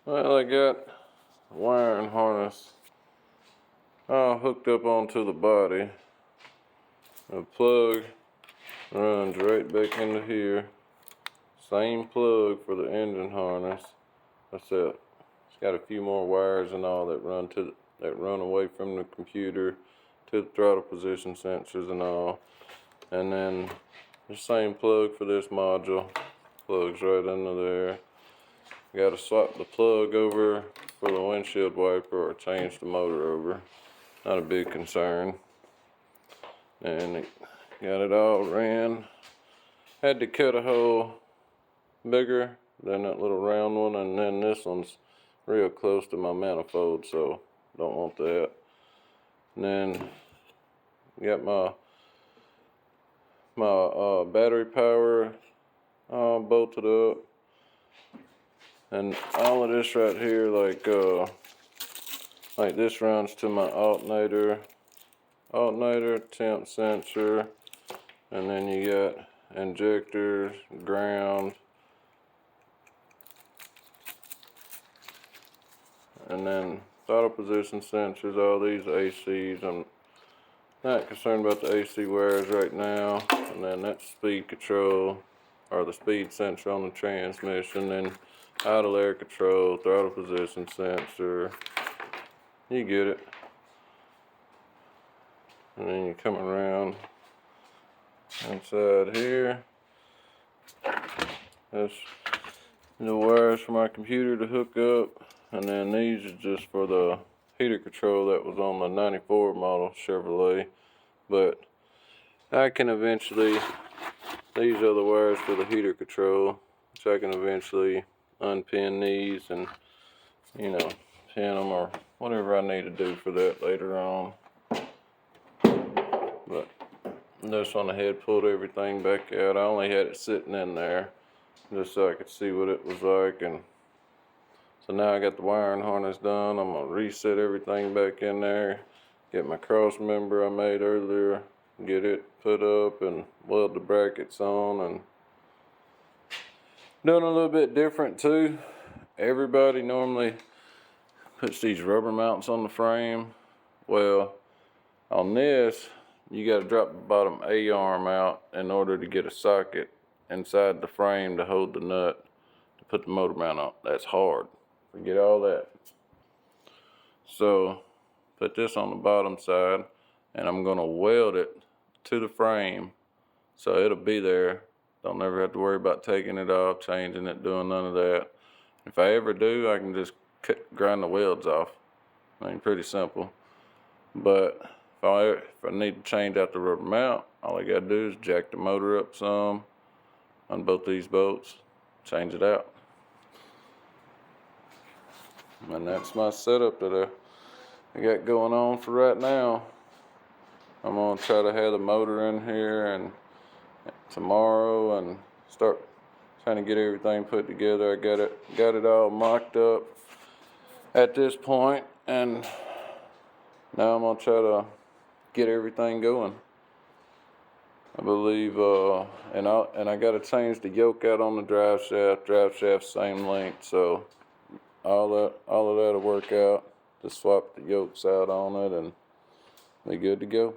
Well, I got a wiring harness hooked up onto the body. The plug runs right back into here. Same plug for the engine harness. That's it. It's got a few more wires and all that run away from the computer to the throttle position sensors and all. And then the same plug for this module. Plugs right into there. Got to swap the plug over for the windshield wiper or change the motor over. Not a big concern. And got it all ran. Had to cut a hole bigger than that little round one, and then this one's real close to my manifold, so don't want that. And then got my battery power bolted up, and all of this right here, like this runs to my alternator, temp sensor, and then you got injectors, ground, and then throttle position sensors. All these ACs. I'm not concerned about the AC wires right now. And then that's speed control, or the speed sensor on the transmission, and idle air control, throttle position sensor. You get it. And then you come around inside here. That's the wires for my computer to hook up, and then these are just for the heater control that was on the 94 model Chevrolet. But I can eventually, these are the wires for the heater control, so I can eventually unpin these and, pin them or whatever I need to do for that later on. But this one I had pulled everything back out. I only had it sitting in there just so I could see what it was like. And so now I got the wiring harness done. I'm gonna reset everything back in there, get my cross member I made earlier, get it put up and weld the brackets on, and doing a little bit different too. Everybody normally puts these rubber mounts on the frame. Well, on this, you got to drop the bottom A-arm out in order to get a socket inside the frame to hold the nut to put the motor mount on. That's hard. Forget all that. So put this on the bottom side, and I'm gonna weld it to the frame so it'll be there. Don't never have to worry about taking it off, changing it, doing none of that. If I ever do, I can just grind the welds off. I mean, pretty simple. But if I need to change out the rubber mount, all I gotta do is jack the motor up some on both these bolts, change it out. And that's my setup that I got going on for right now. I'm gonna try to have the motor in here and tomorrow and start trying to get everything put together. I got it all mocked up at this point, and now I'm gonna try to get everything going. I believe, and I gotta change the yoke out on the drive shaft. Drive shaft same length, so all of that'll work out. Just swap the yokes out on it and be good to go.